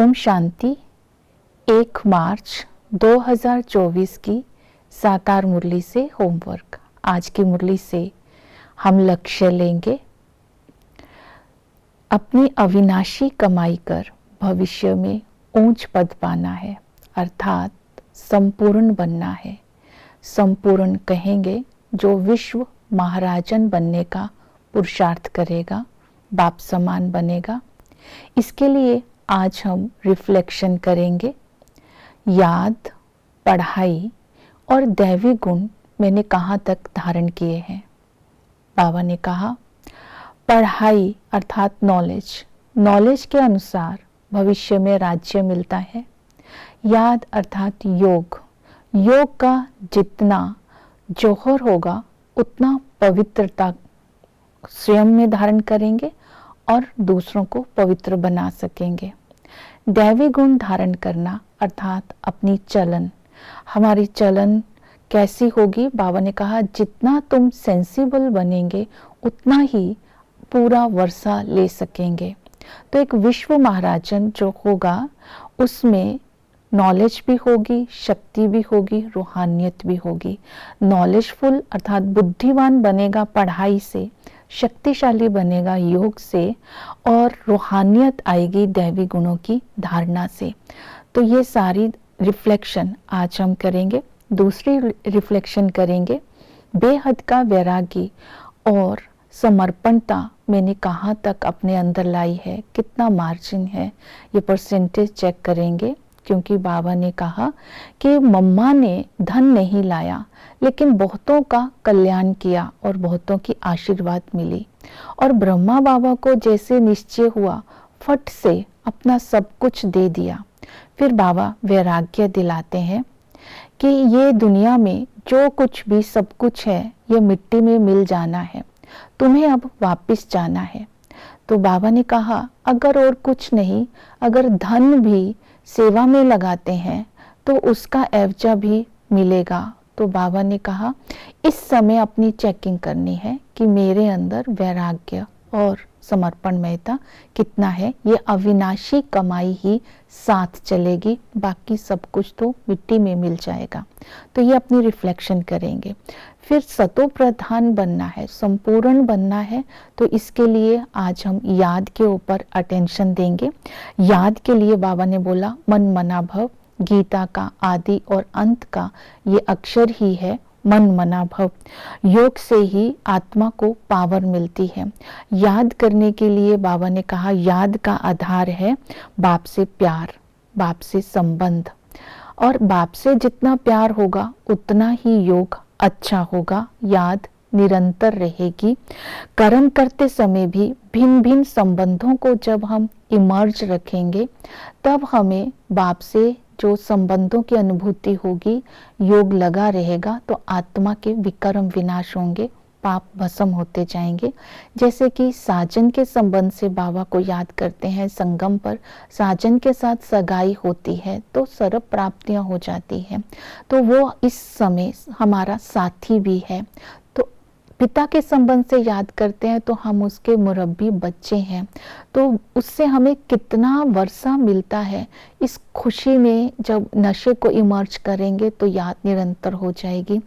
परम शांति 1 मार्च 2024 की साकार मुरली से होमवर्क। आज की मुरली से हम लक्ष्य लेंगे अपनी अविनाशी कमाई कर भविष्य में ऊंच पद पाना है, अर्थात संपूर्ण बनना है। संपूर्ण कहेंगे जो विश्व महाराजन बनने का पुरुषार्थ करेगा, बाप समान बनेगा। इसके लिए आज हम रिफ्लेक्शन करेंगे। याद, पढ़ाई और दैवी गुण मैंने कहाँ तक धारण किए हैं। बाबा ने कहा पढ़ाई अर्थात नॉलेज के अनुसार भविष्य में राज्य मिलता है। याद अर्थात योग का जितना जौहर होगा उतना पवित्रता स्वयं में धारण करेंगे और दूसरों को पवित्र बना सकेंगे। दैवी गुण धारण करना अर्थात अपनी चलन, हमारी चलन कैसी होगी। बाबा ने कहा जितना तुम सेंसिबल बनेंगे उतना ही पूरा वर्षा ले सकेंगे। तो एक विश्व महाराजन जो होगा उसमें नॉलेज भी होगी, शक्ति भी होगी, रूहानियत भी होगी। नॉलेजफुल अर्थात बुद्धिमान बनेगा पढ़ाई से, शक्तिशाली बनेगा योग से, और रूहानियत आएगी दैवी गुणों की धारणा से। तो ये सारी रिफ्लेक्शन आज हम करेंगे। दूसरी रिफ्लेक्शन करेंगे बेहद का वैरागी और समर्पणता मैंने कहाँ तक अपने अंदर लाई है, कितना मार्जिन है, ये परसेंटेज चेक करेंगे। क्योंकि बाबा ने कहा कि मम्मा ने धन नहीं लाया लेकिन बहुतों का कल्याण किया और बहुतों की आशीर्वाद मिली। और ब्रह्मा बाबा को जैसे निश्चय हुआ फट से अपना सब कुछ दे दिया। फिर बाबा वैराग्य दिलाते हैं कि ये दुनिया में जो कुछ भी सब कुछ है ये मिट्टी में मिल जाना है, तुम्हें अब वापस जाना है। तो बाबा ने कहा अगर और कुछ नहीं, अगर धन भी सेवा में लगाते हैं तो उसका एवजा भी मिलेगा। तो बाबा ने कहा इस समय अपनी चेकिंग करनी है कि मेरे अंदर वैराग्य और समर्पणमयता कितना है। ये अविनाशी कमाई ही साथ चलेगी, बाकी सब कुछ तो मिट्टी में मिल जाएगा। तो ये अपनी रिफ्लेक्शन करेंगे। फिर सतो प्रधान बनना है, संपूर्ण बनना है। तो इसके लिए आज हम याद के ऊपर अटेंशन देंगे। याद के लिए बाबा ने बोला मन मना भव, गीता का आदि और अंत का ये अक्षर ही है मन मना भव। योग से ही आत्मा को पावर मिलती है। याद करने के लिए बाबा ने कहा याद का आधार है बाप से प्यार, बाप से संबंध, और बाप से जितना प्यार होगा उतना ही योग अच्छा होगा। याद निरंतर रहेगी। कर्म करते समय भी भिन्न भिन्न संबंधों को जब हम इमर्ज रखेंगे तब हमें बाप से जो संबंधों की अनुभूति होगी, योग लगा रहेगा तो आत्मा के विकर्म विनाश होंगे, पाप भस्म होते जाएंगे। जैसे कि साजन के संबंध से बाबा को याद करते हैं, संगम पर साजन के साथ सगाई होती है तो सर्व प्राप्तियां हो जाती हैं। तो वो इस समय हमारा साथी भी है। तो पिता के संबंध से याद करते हैं तो हम उसके मुरब्बी बच्चे हैं। तो उससे हमें कितना वर्षा मिलता है। इस खुशी में जब नशे को इमर्ज करेंगे तो याद निरंतर हो जाएगी।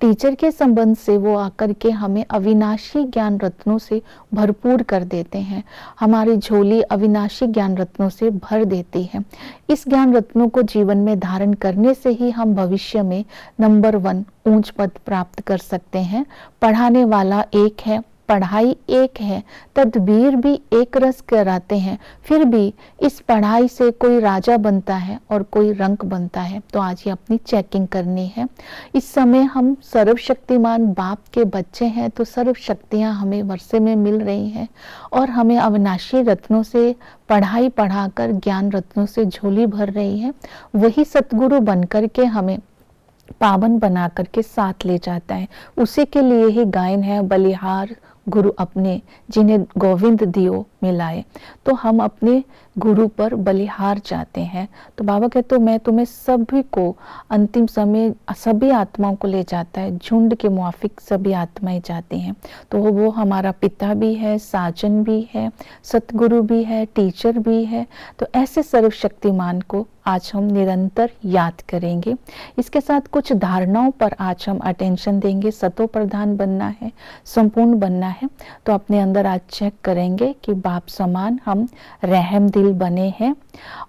टीचर के संबंध से वो आकर के हमें अविनाशी ज्ञान रत्नों से भरपूर कर देते हैं। हमारी झोली अविनाशी ज्ञान रत्नों से भर देती है। इस ज्ञान रत्नों को जीवन में धारण करने से ही हम भविष्य में नंबर 1 ऊंच पद प्राप्त कर सकते हैं। पढ़ाने वाला एक है, पढ़ाई एक है, तदबीर भी एक रस कराते हैं। फिर भी इस पढ़ाई से कोई राजा बनता है और कोई रंक बनता है। तो आज ये अपनी चेकिंग करनी है। इस समय हम सर्वशक्तिमान बाप के बच्चे हैं तो सर्व शक्तियां हमें वर्षे में मिल रही हैं और हमें अविनाशी रत्नों से पढ़ाई पढ़ाकर ज्ञान रत्नों से झोली भर रही है। वही सतगुरु बनकर के हमें पावन बना करके साथ ले जाता है। उसी के लिए ही गायन है बलिहार गुरु अपने जिन्हें गोविंद दियो मिलाए, तो हम अपने गुरु पर बलिहार जाते हैं। तो बाबा कहते तो मैं तुम्हें सभी को अंतिम समय सभी आत्माओं को ले जाता है, झुंड के मुआफिक सभी आत्माएं जाती हैं। तो वो हमारा पिता भी है, साजन भी है, सतगुरु भी है, टीचर भी है। तो ऐसे सर्वशक्तिमान को आज हम निरंतर याद करेंगे। इसके साथ कुछ धारणाओं पर आज हम अटेंशन देंगे। सतो प्रधान बनना है, संपूर्ण बनना है, तो अपने अंदर आज चेक करेंगे कि बाप समान हम रहम दिल बने हैं,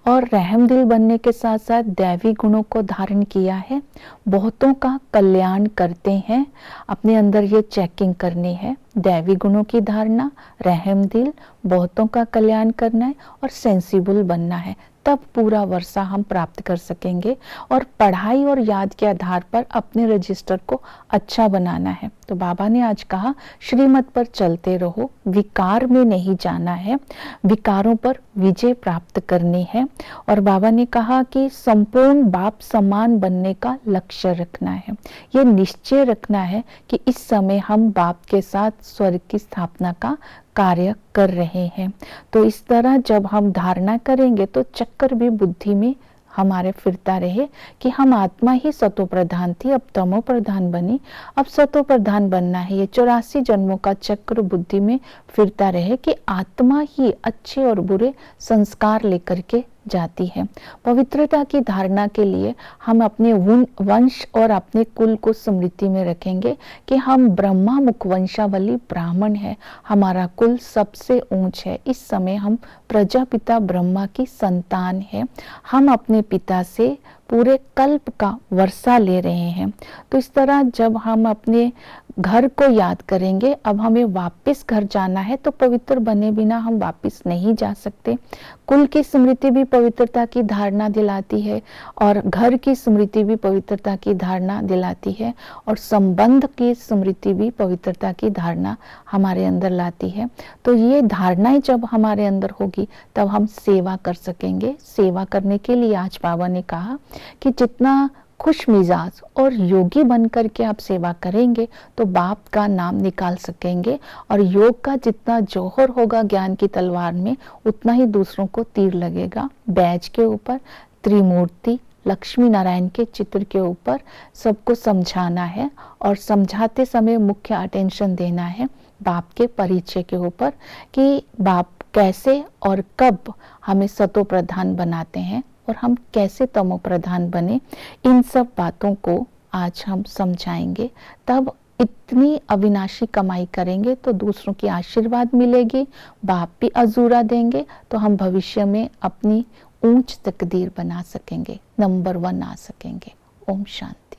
और रहम दिल बनने के साथ साथ दैवी गुणों को धारण किया है, बहुतों का कल्याण करते हैं। अपने अंदर ये चेकिंग करनी है, दैवी गुणों की धारणा, रहम दिल, बहुतों का कल्याण करना है और सेंसिबल बनना है। तब पूरा वर्षा हम प्राप्त कर सकेंगे, और पढ़ाई और याद के आधार पर अपने रजिस्टर को अच्छा बनाना है। तो बाबा ने आज कहा श्रीमत पर चलते रहो, विकार में नहीं जाना है, विकारों पर विजय प्राप्त करनी है। और बाबा ने कहा कि संपूर्ण बाप समान बनने का लक्ष्य रखना है, ये निश्चय रखना है कि इस समय हम बाप के साथ स्वर्ग की स्थापना का कार्य कर रहे हैं। तो इस तरह जब हम धारणा करेंगे तो चक्कर भी बुद्धि में हमारे फिरता रहे कि हम आत्मा ही सतो प्रधान थी, अब तमो प्रधान बनी, अब सतो प्रधान बनना है। ये 84 जन्मों का चक्र बुद्धि में फिरता रहे कि आत्मा ही अच्छे और बुरे संस्कार लेकर के जाती है। पवित्रता की धारणा के लिए हम अपने वंश और अपने कुल को स्मृति में रखेंगे कि हम ब्रह्मा मुखवंशावली ब्राह्मण है, हमारा कुल सबसे ऊंच है। इस समय हम प्रजापिता ब्रह्मा की संतान है, हम अपने पिता से पूरे कल्प का वर्षा ले रहे हैं। तो इस तरह जब हम अपने घर को याद करेंगे, अब हमें वापस घर जाना है, तो पवित्र बने बिना हम वापस नहीं जा सकते। कुल की स्मृति भी पवित्रता की धारणा दिलाती है, और घर की स्मृति भी पवित्रता की धारणा दिलाती है, और संबंध की स्मृति भी पवित्रता की धारणा हमारे अंदर लाती है। तो ये धारणाएं जब हमारे अंदर होगी तब हम सेवा कर सकेंगे। सेवा करने के लिए आज बाबा ने कहा कि जितना खुश मिजाज और योगी बनकर के आप सेवा करेंगे तो बाप का नाम निकाल सकेंगे, और योग का जितना जौहर होगा ज्ञान की तलवार में, उतना ही दूसरों को तीर लगेगा। बैज के ऊपर त्रिमूर्ति लक्ष्मी नारायण के चित्र के ऊपर सबको समझाना है, और समझाते समय मुख्य अटेंशन देना है बाप के परिचय के ऊपर कि बाप कैसे और कब हमें सतो प्रधान बनाते हैं और हम कैसे तमो प्रधान बने। इन सब बातों को आज हम समझाएंगे। तब इतनी अविनाशी कमाई करेंगे तो दूसरों की आशीर्वाद मिलेगी, बाप भी अजूरा देंगे, तो हम भविष्य में अपनी ऊंच तकदीर बना सकेंगे, नंबर 1 आ सकेंगे। ओम शांति।